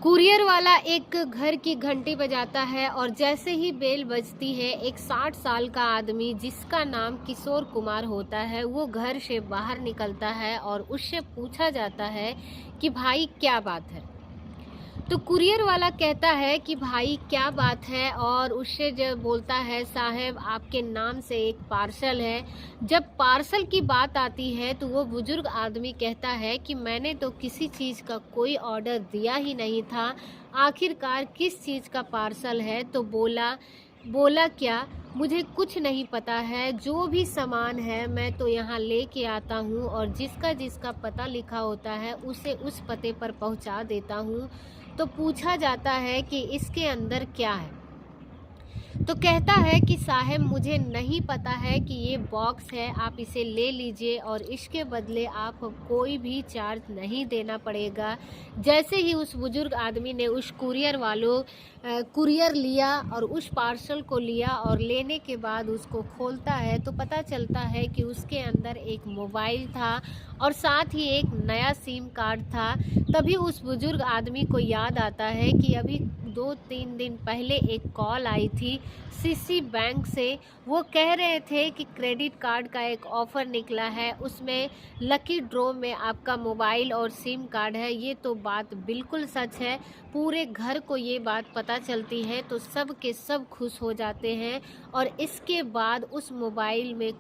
Courier वाला एक घर की घंटी बजाता है और जैसे ही बेल बजती है एक 60 साल का आदमी जिसका नाम किशोर कुमार होता है वो घर से बाहर निकलता है और उससे पूछा जाता है कि भाई क्या बात है। तो कुरियर वाला कहता है कि भाई क्या बात है, और उससे जब बोलता है साहब आपके नाम से एक पार्सल है। जब पार्सल की बात आती है तो वो बुजुर्ग आदमी कहता है कि मैंने तो किसी चीज़ का कोई ऑर्डर दिया ही नहीं था, आखिरकार किस चीज़ का पार्सल है। तो बोला बोला क्या, मुझे कुछ नहीं पता है, जो भी सामान है मैं तो यहाँ लेके आता हूँ और जिसका जिसका पता लिखा होता है उसे उस पते पर पहुँचा देता हूँ। तो पूछा जाता है कि इसके अंदर क्या है। तो कहता है कि साहब मुझे नहीं पता है कि ये बॉक्स है, आप इसे ले लीजिए और इसके बदले आप कोई भी चार्ज नहीं देना पड़ेगा। जैसे ही उस बुजुर्ग आदमी ने उस कुरियर लिया और उस पार्सल को लिया और लेने के बाद उसको खोलता है तो पता चलता है कि उसके अंदर एक मोबाइल था और साथ ही एक नया सिम कार्ड था। तभी उस बुजुर्ग आदमी को याद आता है कि अभी 2-3 दिन पहले एक कॉल आई थी सीसी बैंक से। वो कह रहे थे कि क्रेडिट कार्ड का एक ऑफ़र निकला है, उसमें लकी ड्रॉ में आपका मोबाइल और सिम कार्ड है। ये तो बात बिल्कुल सच है। पूरे घर को ये बात पता चलती है तो सब के सब खुश हो जाते हैं और इसके बाद उस मोबाइल में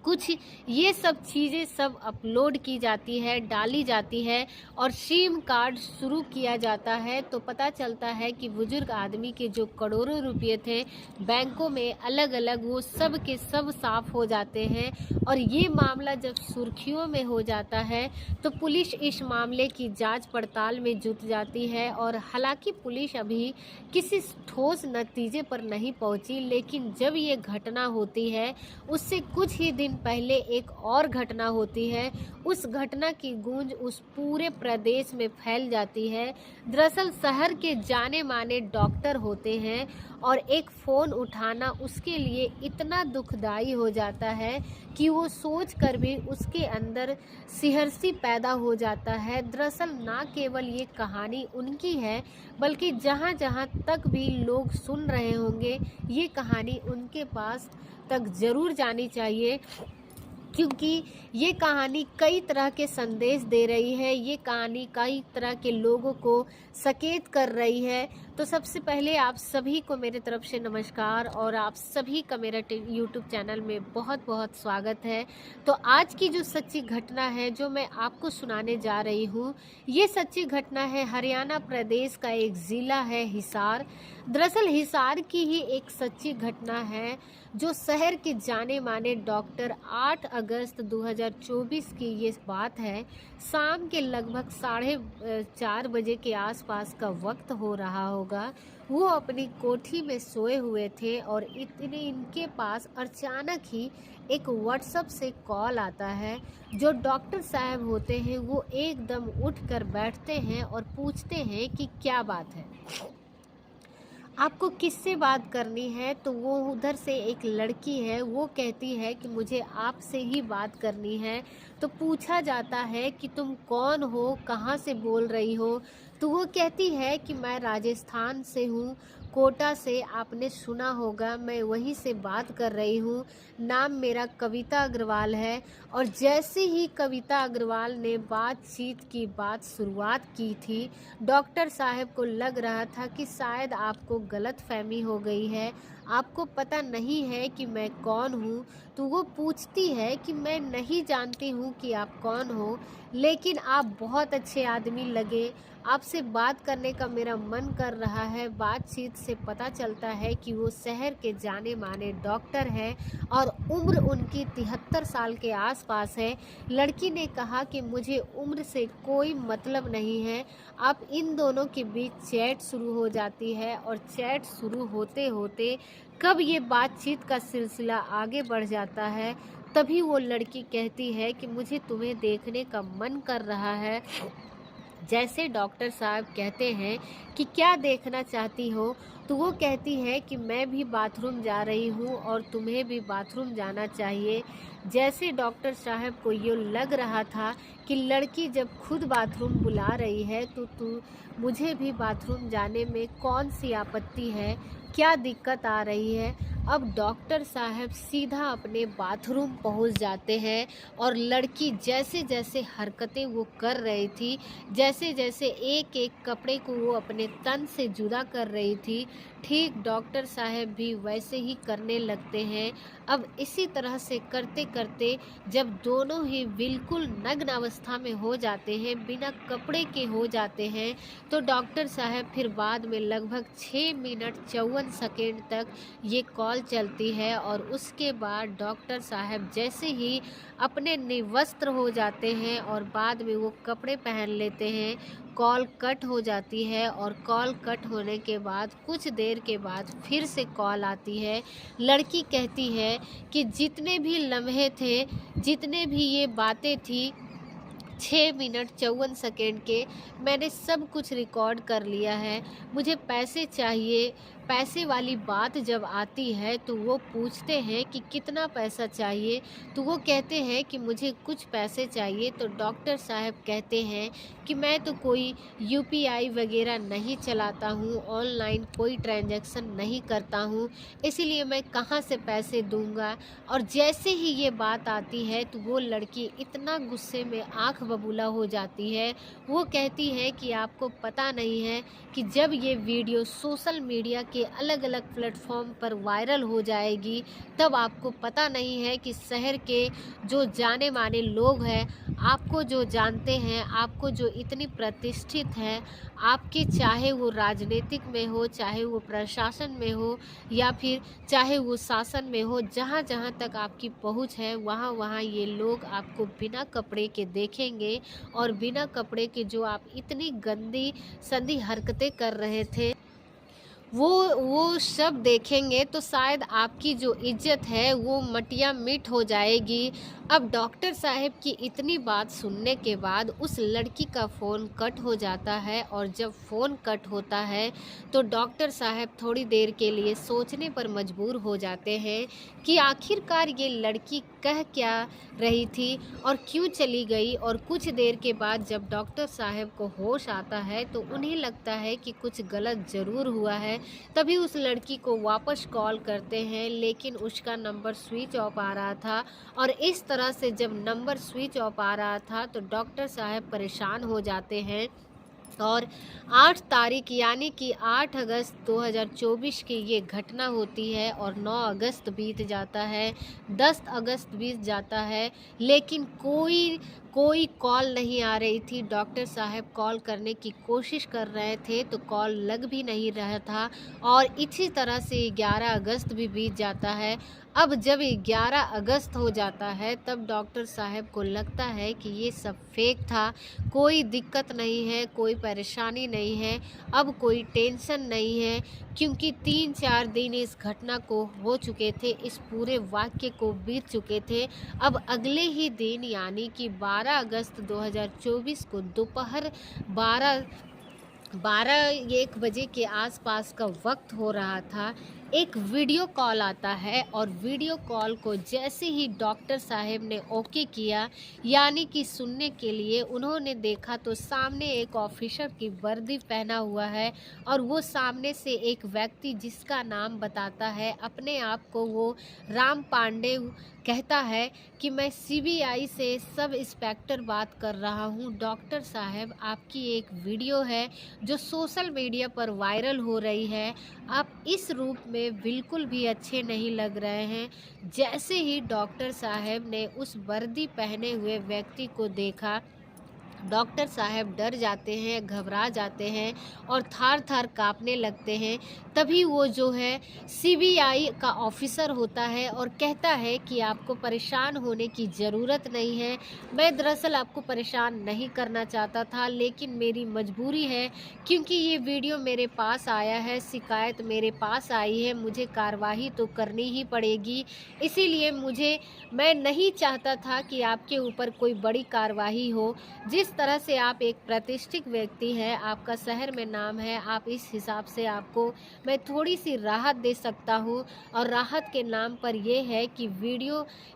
कुछ ये सब चीज़ें सब अपलोड की जाती है, डाली जाती है और सिम कार्ड शुरू किया जाता है। तो पता चलता है कि बुजुर्ग आदमी के जो करोड़ों रुपए थे बैंकों में अलग अलग, वो सब के सब साफ हो जाते हैं। और ये मामला जब सुर्खियों में हो जाता है तो पुलिस इस मामले की जांच पड़ताल में जुट जाती है। और हालांकि पुलिस अभी किसी ठोस नतीजे पर नहीं पहुंची, लेकिन जब ये घटना होती है उससे कुछ ही दिन पहले एक और घटना होती है। उस घटना की गूंज उस पूरे प्रदेश में फैल जाती है। दरअसल शहर के जाने माने डॉक्टर होते हैं और एक फ़ोन उठाना उसके लिए इतना दुखदाई हो जाता है कि वो सोच कर भी उसके अंदर सिहरसी पैदा हो जाता है। दरअसल ना केवल ये कहानी उनकी है, बल्कि जहाँ जहाँ तक भी लोग सुन रहे होंगे ये कहानी उनके पास तक ज़रूर जानी चाहिए, क्योंकि ये कहानी कई तरह के संदेश दे रही है। ये कहानी कई तरह के लोगों को सचेत कर रही है। तो सबसे पहले आप सभी को मेरे तरफ से नमस्कार और आप सभी का मेरा यूट्यूब चैनल में बहुत बहुत स्वागत है। तो आज की जो सच्ची घटना है जो मैं आपको सुनाने जा रही हूँ, ये सच्ची घटना है हरियाणा प्रदेश का एक ज़िला है हिसार। दरअसल हिसार की ही एक सच्ची घटना है जो शहर के जाने माने डॉक्टर 8 अगस्त 2024 की ये बात है। शाम के लगभग 4:30 बजे के आसपास का वक्त हो रहा होगा। वो अपनी कोठी में सोए हुए थे और इतने इनके पास अचानक ही एक व्हाट्सएप से कॉल आता है। जो डॉक्टर साहब होते हैं वो एकदम उठकर बैठते हैं और पूछते हैं कि क्या बात है, आपको किससे बात करनी है। तो वो उधर से एक लड़की है, वो कहती है कि मुझे आपसे ही बात करनी है। तो पूछा जाता है कि तुम कौन हो, कहाँ से बोल रही हो। तो वो कहती है कि मैं राजस्थान से हूँ, कोटा से, आपने सुना होगा, मैं वहीं से बात कर रही हूँ। नाम मेरा कविता अग्रवाल है। और जैसे ही कविता अग्रवाल ने बातचीत की बात शुरुआत की थी, डॉक्टर साहब को लग रहा था कि शायद आपको गलतफहमी हो गई है, आपको पता नहीं है कि मैं कौन हूँ। तो वो पूछती है कि मैं नहीं जानती हूँ कि आप कौन हो, लेकिन आप बहुत अच्छे आदमी लगे, आपसे बात करने का मेरा मन कर रहा है। बातचीत से पता चलता है कि वो शहर के जाने माने डॉक्टर हैं और उम्र उनकी 73 साल के आसपास है। लड़की ने कहा कि मुझे उम्र से कोई मतलब नहीं है। अब इन दोनों के बीच चैट शुरू हो जाती है और चैट शुरू होते होते कब ये बातचीत का सिलसिला आगे बढ़ जाता है, तभी वो लड़की कहती है कि मुझे तुम्हें देखने का मन कर रहा है। जैसे डॉक्टर साहब कहते हैं कि क्या देखना चाहती हो, तो वो कहती है कि मैं भी बाथरूम जा रही हूँ और तुम्हें भी बाथरूम जाना चाहिए। जैसे डॉक्टर साहब को ये लग रहा था कि लड़की जब खुद बाथरूम बुला रही है तो तू मुझे भी बाथरूम जाने में कौन सी आपत्ति है, क्या दिक्कत आ रही है। अब डॉक्टर साहब सीधा अपने बाथरूम पहुंच जाते हैं और लड़की जैसे जैसे हरकतें वो कर रही थी, जैसे जैसे एक एक कपड़े को वो अपने तन से जुदा कर रही थी, ठीक डॉक्टर साहब भी वैसे ही करने लगते हैं। अब इसी तरह से करते करते जब दोनों ही बिल्कुल नग्न अवस्था में हो जाते हैं, बिना कपड़े के हो जाते हैं, तो डॉक्टर साहब फिर बाद में लगभग 6 मिनट 54 सेकेंड तक ये कॉल चलती है और उसके बाद डॉक्टर साहब जैसे ही अपने निवस्त्र हो जाते हैं और बाद में वो कपड़े पहन लेते हैं, कॉल कट हो जाती है और कॉल कट होने के बाद कुछ देर के बाद फिर से कॉल आती है। लड़की कहती है कि जितने भी लम्हे थे, जितने भी ये बातें थी 6 मिनट 54 सेकेंड के, मैंने सब कुछ रिकॉर्ड कर लिया है। मुझे पैसे चाहिए। पैसे वाली बात जब आती है तो वो पूछते हैं कि कितना पैसा चाहिए, तो वो कहते हैं कि मुझे कुछ पैसे चाहिए। तो डॉक्टर साहब कहते हैं कि मैं तो कोई यूपीआई वगैरह नहीं चलाता हूँ, ऑनलाइन कोई ट्रांजैक्शन नहीं करता हूँ, इसीलिए मैं कहाँ से पैसे दूंगा। और जैसे ही ये बात आती है तो वो लड़की इतना गुस्से में आंख बबूला हो जाती है। वो कहती है कि आपको पता नहीं है कि जब ये वीडियो सोशल मीडिया के अलग अलग प्लेटफॉर्म पर वायरल हो जाएगी, तब आपको पता नहीं है कि शहर के जो जाने माने लोग हैं, आपको जो जानते हैं, आपको जो इतनी प्रतिष्ठित हैं, आपके चाहे वो राजनीतिक में हो, चाहे वो प्रशासन में हो, या फिर चाहे वो शासन में हो, जहाँ जहाँ तक आपकी पहुँच है वहाँ वहाँ ये लोग आपको बिना कपड़े के देखेंगे और बिना कपड़े के जो आप इतनी गंदी संदी हरकतें कर रहे थे वो सब देखेंगे, तो शायद आपकी जो इज्जत है वो मटिया मिट हो जाएगी। अब डॉक्टर साहब की इतनी बात सुनने के बाद उस लड़की का फ़ोन कट हो जाता है और जब फ़ोन कट होता है तो डॉक्टर साहब थोड़ी देर के लिए सोचने पर मजबूर हो जाते हैं कि आखिरकार ये लड़की कह क्या रही थी और क्यों चली गई। और कुछ देर के बाद जब डॉक्टर साहब को होश आता है तो उन्हें लगता है कि कुछ गलत ज़रूर हुआ है। तभी उस लड़की को वापस कॉल करते हैं, लेकिन उसका नंबर स्विच ऑफ आ रहा था। और इस तरह से जब नंबर स्विच ऑफ आ रहा था तो डॉक्टर साहब परेशान हो जाते हैं और 8 तारीख यानी कि 8 अगस्त 2024 की ये घटना होती है और 9 अगस्त बीत जाता है, 10 अगस्त बीत जाता है, लेकिन कोई कॉल नहीं आ रही थी। डॉक्टर साहब कॉल करने की कोशिश कर रहे थे तो कॉल लग भी नहीं रहा था और इसी तरह से 11 अगस्त भी बीत जाता है। अब जब 11 अगस्त हो जाता है तब डॉक्टर साहब को लगता है कि ये सब फेक था, कोई दिक्कत नहीं है, कोई परेशानी नहीं है, अब कोई टेंशन नहीं है, क्योंकि 3-4 दिन इस घटना को हो चुके थे, इस पूरे वाक्य को बीत चुके थे। अब अगले ही दिन यानी कि 12 अगस्त 2024 को दोपहर 12-1 बजे के आसपास का वक्त हो रहा था, एक वीडियो कॉल आता है और वीडियो कॉल को जैसे ही डॉक्टर साहब ने ओके किया यानी कि सुनने के लिए, उन्होंने देखा तो सामने एक ऑफिसर की वर्दी पहना हुआ है और वो सामने से एक व्यक्ति जिसका नाम बताता है अपने आप को, वो राम पांडे कहता है कि मैं सीबीआई से सब इंस्पेक्टर बात कर रहा हूँ। डॉक्टर साहब, आपकी एक वीडियो है जो सोशल मीडिया पर वायरल हो रही है, आप इस रूप में बिल्कुल भी अच्छे नहीं लग रहे हैं। जैसे ही डॉक्टर साहब ने उस वर्दी पहने हुए व्यक्ति को देखा, डॉक्टर साहब डर जाते हैं, घबरा जाते हैं और थार थार कांपने लगते हैं। तभी वो जो है सीबीआई का ऑफिसर होता है और कहता है कि आपको परेशान होने की ज़रूरत नहीं है, मैं दरअसल आपको परेशान नहीं करना चाहता था, लेकिन मेरी मजबूरी है क्योंकि ये वीडियो मेरे पास आया है, शिकायत मेरे पास आई है, मुझे कार्रवाई तो करनी ही पड़ेगी। इसीलिए मैं नहीं चाहता था कि आपके ऊपर कोई बड़ी कार्रवाई हो। जिस जिस तरह से आप एक प्रतिष्ठित व्यक्ति हैं, आपका शहर में नाम है, आप इस हिसाब से आपको मैं थोड़ी सी राहत दे सकता हूँ। और राहत के नाम पर ये है कि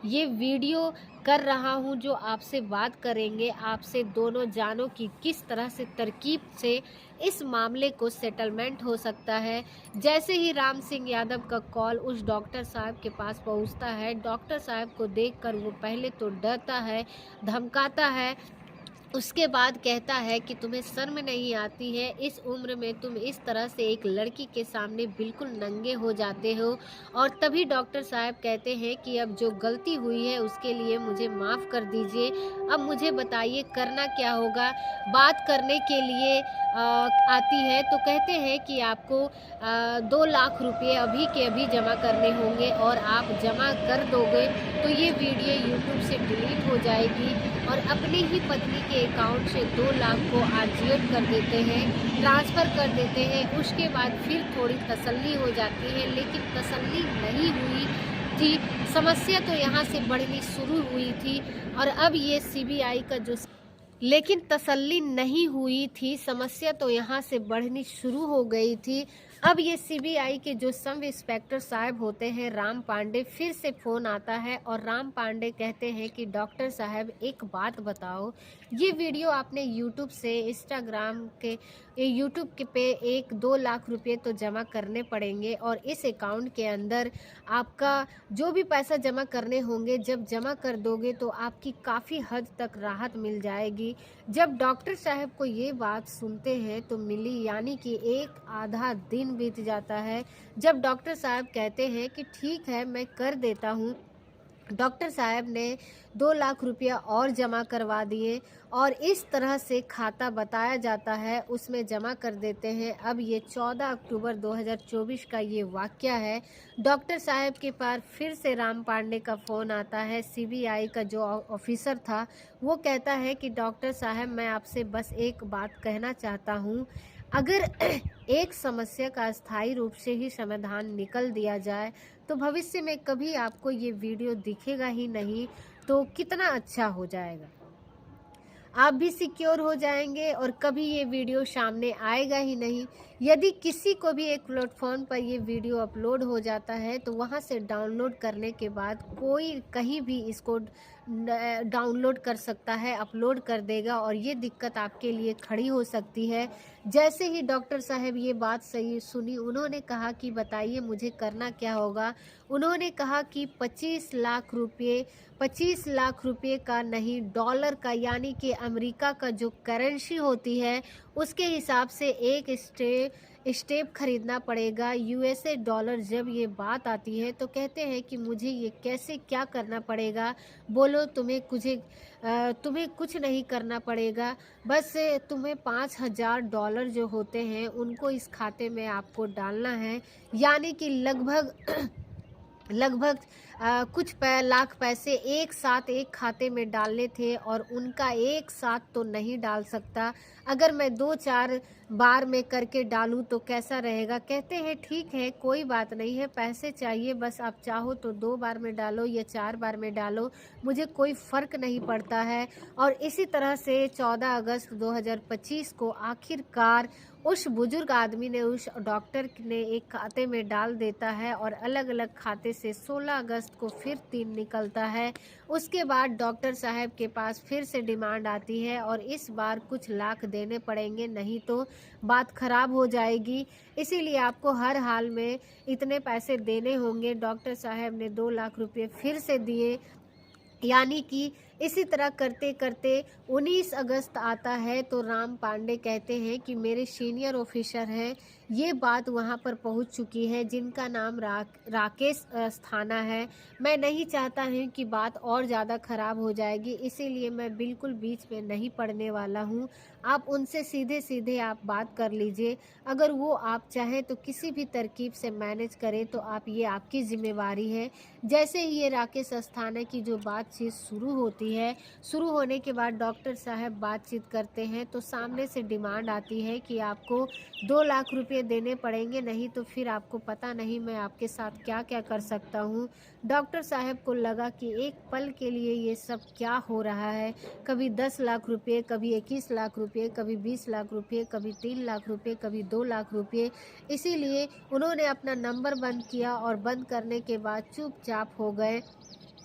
ये वीडियो कर रहा हूँ जो आपसे बात करेंगे, आपसे दोनों जानों की किस तरह से तरकीब से इस मामले को सेटलमेंट हो सकता है। जैसे ही राम सिंह यादव का कॉल उस डॉक्टर साहब के पास पहुंचता है, डॉक्टर साहब को देखकर वो पहले तो डरता है, धमकाता है, उसके बाद कहता है कि तुम्हें शर्म नहीं आती है, इस उम्र में तुम इस तरह से एक लड़की के सामने बिल्कुल नंगे हो जाते हो। और तभी डॉक्टर साहब कहते हैं कि अब जो गलती हुई है उसके लिए मुझे माफ़ कर दीजिए, अब मुझे बताइए करना क्या होगा। बात करने के लिए आती है तो कहते हैं कि आपको 2 लाख रुपये अभी के अभी जमा करने होंगे, और आप जमा कर दोगे तो ये वीडियो यूट्यूब से डिलीट हो जाएगी। और अपनी ही पत्नी के अकाउंट से 2 लाख को आरजीएफ कर देते हैं, ट्रांसफ़र कर देते हैं। उसके बाद फिर थोड़ी तसल्ली हो जाती है, लेकिन तसल्ली नहीं हुई थी, समस्या तो यहाँ से बढ़नी शुरू हुई थी। और अब ये सीबीआई का जो लेकिन तसल्ली नहीं हुई थी, समस्या तो यहाँ से बढ़नी शुरू हो गई थी। अब ये सीबीआई के जो सब इंस्पेक्टर साहब होते हैं राम पांडे, फिर से फ़ोन आता है और राम पांडे कहते हैं कि डॉक्टर साहब एक बात बताओ, ये वीडियो आपने यूट्यूब से इंस्टाग्राम के यूट्यूब के पे 1-2 लाख रुपए तो जमा करने पड़ेंगे, और इस अकाउंट के अंदर आपका जो भी पैसा जमा करने होंगे, जब जमा कर दोगे तो आपकी काफ़ी हद तक राहत मिल जाएगी। जब डॉक्टर साहब को ये बात सुनते हैं तो मिली यानी कि एक आधा दिन बीत जाता है। जब डॉक्टर साहब कहते हैं कि ठीक है मैं कर देता हूँ, डॉक्टर साहब ने 2 लाख रुपया और जमा करवा दिए, और इस तरह से खाता बताया जाता है उसमें जमा कर देते हैं। अब ये 14 अक्टूबर 2024 का ये वाक़या है। डॉक्टर साहब के पास फिर से राम पांडे का फ़ोन आता है। सीबीआई का जो ऑफिसर था वो कहता है कि डॉक्टर साहब मैं आपसे बस एक बात कहना चाहता हूँ, अगर एक समस्या का अस्थायी रूप से ही समाधान निकल दिया जाए तो भविष्य में कभी आपको ये वीडियो दिखेगा ही नहीं, तो कितना अच्छा हो जाएगा। आप भी सिक्योर हो जाएंगे और कभी ये वीडियो सामने आएगा ही नहीं। यदि किसी को भी एक प्लेटफॉर्म पर ये वीडियो अपलोड हो जाता है तो वहाँ से डाउनलोड करने के बाद कोई कहीं भी इसको डाउनलोड कर सकता है, अपलोड कर देगा, और ये दिक्कत आपके लिए खड़ी हो सकती है। जैसे ही डॉक्टर साहब ये बात सही सुनी, उन्होंने कहा कि बताइए मुझे करना क्या होगा। उन्होंने कहा कि 25 लाख रुपए का नहीं, डॉलर का, यानी कि अमेरिका का जो करेंसी होती है उसके हिसाब से एक स्टेप खरीदना पड़ेगा, यूएसए डॉलर। जब ये बात आती है तो कहते हैं कि मुझे ये कैसे क्या करना पड़ेगा, बोलो तुम्हें कुछ नहीं करना पड़ेगा, बस तुम्हें $5000 जो होते हैं उनको इस खाते में आपको डालना है, यानी कि लगभग कुछ लाख पैसे एक साथ एक खाते में डालने थे, और उनका एक साथ तो नहीं डाल सकता, अगर मैं 2-4 बार में करके डालूं तो कैसा रहेगा। कहते हैं ठीक है कोई बात नहीं है, पैसे चाहिए बस आप चाहो तो 2 बार में डालो या 4 बार में डालो, मुझे कोई फ़र्क नहीं पड़ता है। और इसी तरह से 14 अगस्त 2025 को आखिरकार उस बुजुर्ग आदमी ने, उस डॉक्टर ने एक खाते में डाल देता है, और अलग अलग खाते से 16 अगस्त को फिर 3 निकलता है। उसके बाद डॉक्टर साहब के पास फिर से डिमांड आती है, और इस बार कुछ लाख देने पड़ेंगे, नहीं तो बात ख़राब हो जाएगी, इसीलिए आपको हर हाल में इतने पैसे देने होंगे। डॉक्टर साहब ने 2 लाख रुपये फिर से दिए, यानी कि इसी तरह करते करते 19 अगस्त आता है तो राम पांडे कहते हैं कि मेरे सीनियर ऑफिसर हैं, ये बात वहाँ पर पहुँच चुकी है, जिनका नाम राकेश अस्थाना है। मैं नहीं चाहता हूँ कि बात और ज़्यादा ख़राब हो जाएगी, इसीलिए मैं बिल्कुल बीच में नहीं पड़ने वाला हूँ। आप उनसे सीधे सीधे आप बात कर लीजिए, अगर वो आप चाहें तो किसी भी तरकीब से मैनेज करें तो आप, ये आपकी ज़िम्मेवारी है। जैसे ही ये राकेश अस्थाना की जो बातचीत शुरू होती होती है। शुरू होने के बाद डॉक्टर साहब बातचीत करते हैं तो सामने से डिमांड आती है कि आपको 2 लाख रुपए देने पड़ेंगे, नहीं तो फिर आपको पता नहीं मैं आपके साथ क्या क्या कर सकता हूँ। डॉक्टर साहब को लगा कि एक पल के लिए ये सब क्या हो रहा है, कभी 10 लाख रुपए, कभी 21 लाख रुपए, कभी 20 लाख रुपए, कभी 3 लाख रुपए, कभी 2 लाख रुपए। इसीलिए उन्होंने अपना नंबर बंद किया और बंद करने के बाद चुपचाप हो गए।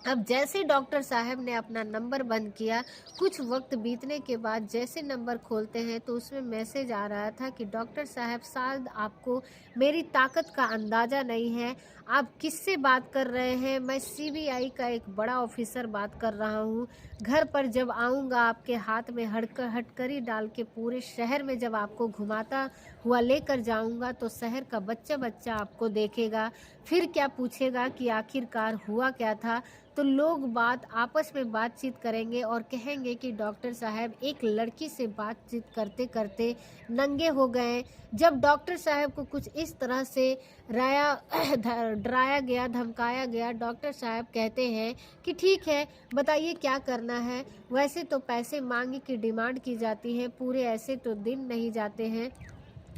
अब जैसे डॉक्टर साहब ने अपना नंबर बंद किया, कुछ वक्त बीतने के बाद जैसे नंबर खोलते हैं तो उसमें मैसेज आ रहा था कि डॉक्टर साहब, शायद आपको मेरी ताकत का अंदाज़ा नहीं है। आप किससे बात कर रहे हैं? मैं सीबीआई का एक बड़ा ऑफिसर बात कर रहा हूँ। घर पर जब आऊँगा आपके हाथ में हथकड़ी डाल के पूरे शहर में जब आपको घुमाता हुआ लेकर जाऊँगा तो शहर का बच्चा बच्चा आपको देखेगा। फिर क्या पूछेगा कि आखिरकार हुआ क्या था। तो लोग आपस में बातचीत करेंगे और कहेंगे कि डॉक्टर साहब एक लड़की से बातचीत करते करते नंगे हो गए। जब डॉक्टर साहब को कुछ इस तरह से डराया गया, धमकाया गया, डॉक्टर साहब कहते हैं कि ठीक है, बताइए क्या करना है। वैसे तो पैसे मांगे की डिमांड की जाती है, पूरे ऐसे तो दिन नहीं जाते हैं।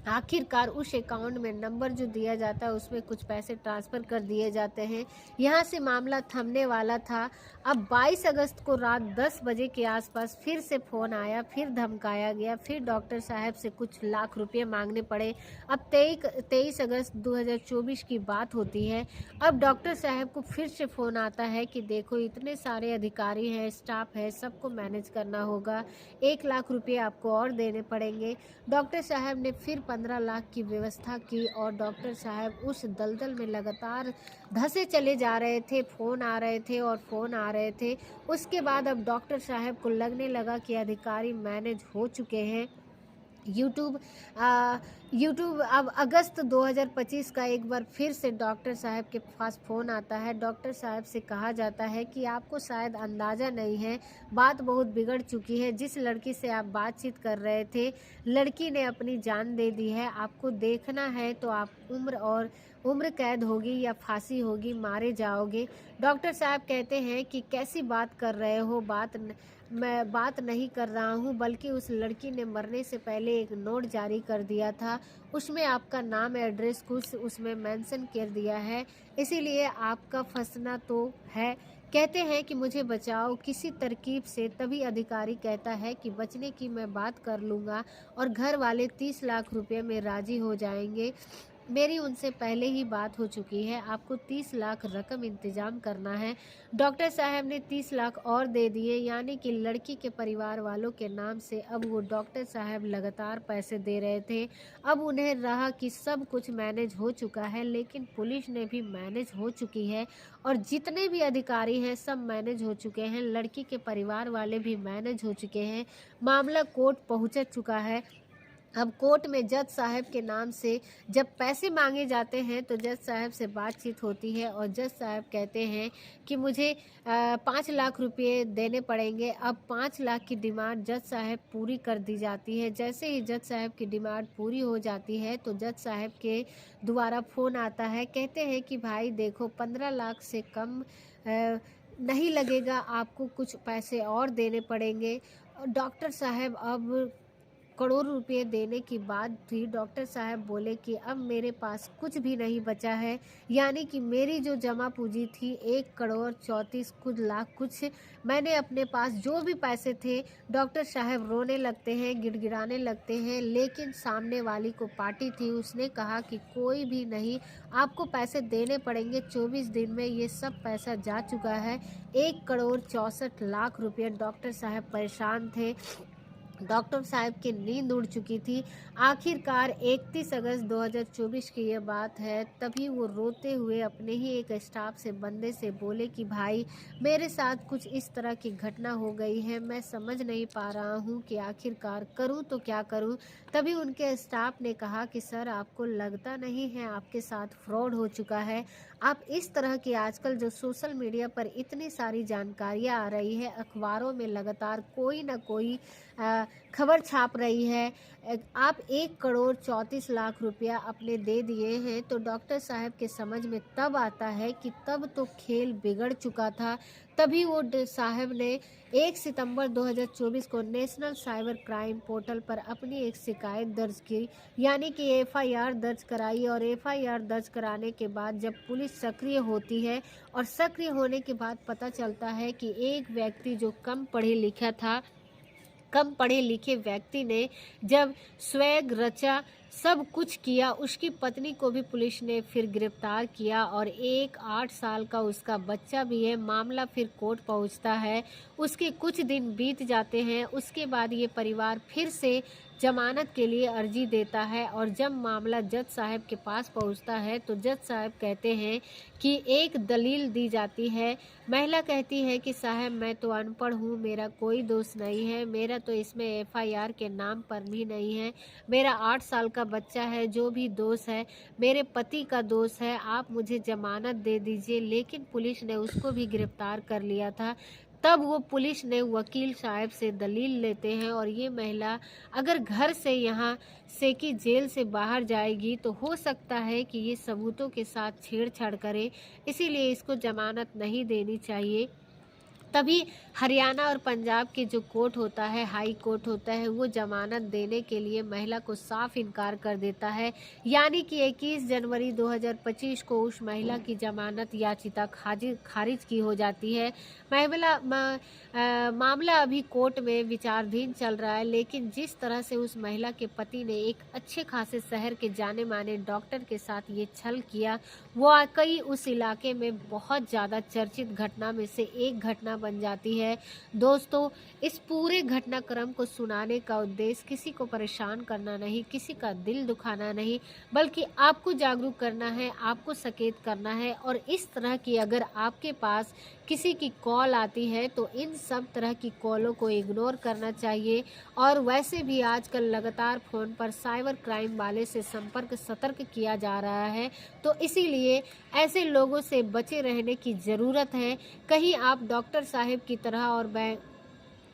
आखिरकार उस अकाउंट में नंबर जो दिया जाता है उसमें कुछ पैसे ट्रांसफ़र कर दिए जाते हैं। यहाँ से मामला थमने वाला था। अब 22 अगस्त को रात 10 बजे के आसपास फिर से फ़ोन आया, फिर धमकाया गया, फिर डॉक्टर साहब से कुछ लाख रुपए मांगने पड़े। अब 23 अगस्त 2024 की बात होती है। अब डॉक्टर साहब को फिर से फ़ोन आता है कि देखो इतने सारे अधिकारी हैं, स्टाफ है, सबको मैनेज करना होगा, 1 लाख रुपये आपको और देने पड़ेंगे। डॉक्टर साहब ने फिर 15 लाख की व्यवस्था की और डॉक्टर साहब उस दलदल में लगातार धंसे चले जा रहे थे। फ़ोन आ रहे थे और फ़ोन आ रहे थे। उसके बाद अब डॉक्टर साहब को लगने लगा कि अधिकारी मैनेज हो चुके हैं। यूट्यूब अब अगस्त 2025 का एक बार फिर से डॉक्टर साहब के पास फ़ोन आता है। डॉक्टर साहब से कहा जाता है कि आपको शायद अंदाज़ा नहीं है, बात बहुत बिगड़ चुकी है। जिस लड़की से आप बातचीत कर रहे थे, लड़की ने अपनी जान दे दी है। आपको देखना है तो आप उम्र कैद होगी या फांसी होगी, मारे जाओगे। डॉक्टर साहब कहते हैं कि कैसी बात कर रहे हो, मैं बात नहीं कर रहा हूँ, बल्कि उस लड़की ने मरने से पहले एक नोट जारी कर दिया था। उसमें आपका नाम, एड्रेस कुछ उसमें मेंशन कर दिया है, इसीलिए आपका फंसना तो है। कहते हैं कि मुझे बचाओ किसी तरकीब से। तभी अधिकारी कहता है कि बचने की मैं बात कर लूँगा और घर वाले 30 लाख रुपए में राजी हो जाएंगे। मेरी उनसे पहले ही बात हो चुकी है, आपको 30 लाख रकम इंतजाम करना है। डॉक्टर साहब ने 30 लाख और दे दिए, यानी कि लड़की के परिवार वालों के नाम से अब वो डॉक्टर साहब लगातार पैसे दे रहे थे। अब उन्हें रहा कि सब कुछ मैनेज हो चुका है, लेकिन पुलिस ने भी मैनेज हो चुकी है और जितने भी अधिकारी हैं सब मैनेज हो चुके हैं। लड़की के परिवार वाले भी मैनेज हो चुके हैं। मामला कोर्ट पहुंच चुका है। अब कोर्ट में जज साहब के नाम से जब पैसे मांगे जाते हैं तो जज साहब से बातचीत होती है और जज साहब कहते हैं कि मुझे 5 लाख रुपए देने पड़ेंगे। अब 5 लाख की डिमांड जज साहब पूरी कर दी जाती है। जैसे ही जज साहब की डिमांड पूरी हो जाती है तो जज साहब के द्वारा फ़ोन आता है। कहते हैं कि भाई देखो, 15 लाख से कम नहीं लगेगा, आपको कुछ पैसे और देने पड़ेंगे। डॉक्टर साहब अब करोड़ रुपए देने की बात थी। डॉक्टर साहब बोले कि अब मेरे पास कुछ भी नहीं बचा है, यानी कि मेरी जो जमा पूंजी थी 1 करोड़ 34 कुछ लाख कुछ, मैंने अपने पास जो भी पैसे थे। डॉक्टर साहब रोने लगते हैं, गिड़गिड़ाने लगते हैं, लेकिन सामने वाली को पार्टी थी, उसने कहा कि कोई भी नहीं, आपको पैसे देने पड़ेंगे 24 दिन में। ये सब पैसा जा चुका है, 1 करोड़ 64 लाख रुपये। डॉक्टर साहब परेशान थे, डॉक्टर साहब की नींद उड़ चुकी थी। आखिरकार 31 अगस्त 2024 की ये बात है। तभी वो रोते हुए अपने ही एक स्टाफ से बंदे से बोले कि भाई, मेरे साथ कुछ इस तरह की घटना हो गई है, मैं समझ नहीं पा रहा हूँ कि आखिरकार करूँ तो क्या करूँ। तभी उनके स्टाफ ने कहा कि सर, आपको लगता नहीं है आपके साथ फ्रॉड हो चुका है? आप इस तरह की आजकल जो सोशल मीडिया पर इतनी सारी जानकारियाँ आ रही है, अखबारों में लगातार कोई ना कोई खबर छाप रही है। आप 1,34,00,000 रुपया अपने दे दिए हैं, तो डॉक्टर साहब के समझ में तब आता है कि तब तो खेल बिगड़ चुका था। तभी वो साहब ने 1 सितंबर 2024 को नेशनल साइबर क्राइम पोर्टल पर अपनी एक शिकायत दर्ज की, यानी कि एफआईआर दर्ज कराई। और एफआईआर दर्ज कराने के बाद जब पुलिस सक्रिय होती है और सक्रिय होने के बाद पता चलता है कि एक व्यक्ति जो कम पढ़े लिखे व्यक्ति ने जब स्वैग रचा, सब कुछ किया, उसकी पत्नी को भी पुलिस ने फिर गिरफ्तार किया और एक 8 साल का उसका बच्चा भी है। मामला फिर कोर्ट पहुंचता है। उसके कुछ दिन बीत जाते हैं, उसके बाद ये परिवार फिर से जमानत के लिए अर्जी देता है। और जब मामला जज साहब के पास पहुंचता है तो जज साहब कहते हैं कि एक दलील दी जाती है। महिला कहती है कि साहब मैं तो अनपढ़ हूँ, मेरा कोई दोष नहीं है, मेरा तो इसमें एफआईआर के नाम पर भी नहीं है, मेरा 8 साल का बच्चा है, जो भी दोष है मेरे पति का दोष है, आप मुझे जमानत दे दीजिए। लेकिन पुलिस ने उसको भी गिरफ्तार कर लिया था। तब वो पुलिस ने वकील साहब से दलील लेते हैं और ये महिला अगर घर से यहाँ से कि जेल से बाहर जाएगी तो हो सकता है कि ये सबूतों के साथ छेड़छाड़ करे, इसीलिए इसको जमानत नहीं देनी चाहिए। तभी हरियाणा और पंजाब के जो कोर्ट होता है, हाई कोर्ट होता है, वो जमानत देने के लिए महिला को साफ इनकार कर देता है। यानी कि 21 जनवरी 2025 को उस महिला की जमानत याचिका खारिज की हो जाती है। मामला अभी कोर्ट में विचाराधीन चल रहा है। लेकिन जिस तरह से उस महिला के पति ने एक अच्छे खासे शहर के जाने माने डॉक्टर के साथ ये छल किया, वो वाकई उस इलाके में बहुत ज़्यादा चर्चित घटना में से एक घटना बन जाती है। दोस्तों, इस पूरे घटनाक्रम को सुनाने का उद्देश्य किसी को परेशान करना नहीं, किसी का दिल दुखाना नहीं, बल्कि आपको जागरूक करना है, आपको सचेत करना है। और इस तरह की अगर आपके पास किसी की कॉल आती है तो इन सब तरह की कॉलों को इग्नोर करना चाहिए। और वैसे भी आजकल लगातार फ़ोन पर साइबर क्राइम वाले से संपर्क सतर्क किया जा रहा है, तो इसीलिए ऐसे लोगों से बचे रहने की ज़रूरत है। कहीं आप डॉक्टर साहब की तरह और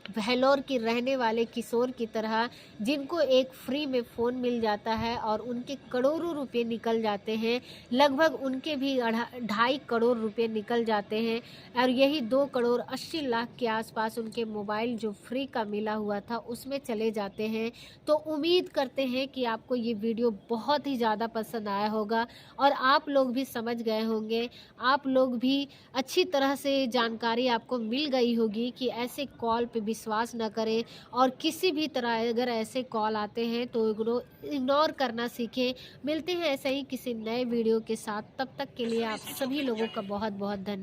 बहलोर की रहने वाले किशोर की तरह, जिनको एक फ्री में फ़ोन मिल जाता है और उनके करोड़ों रुपए निकल जाते हैं, लगभग उनके भी 2.5 करोड़ रुपए निकल जाते हैं। और यही 2,80,00,000 के आसपास उनके मोबाइल जो फ्री का मिला हुआ था उसमें चले जाते हैं। तो उम्मीद करते हैं कि आपको ये वीडियो बहुत ही ज़्यादा पसंद आया होगा और आप लोग भी समझ गए होंगे, आप लोग भी अच्छी तरह से जानकारी आपको मिल गई होगी कि ऐसे कॉल पे विश्वास न करें। और किसी भी तरह अगर ऐसे कॉल आते हैं तो इग्नोर करना सीखें। मिलते हैं ऐसे ही किसी नए वीडियो के साथ, तब तक के लिए आप सभी लोगों का बहुत बहुत धन्यवाद।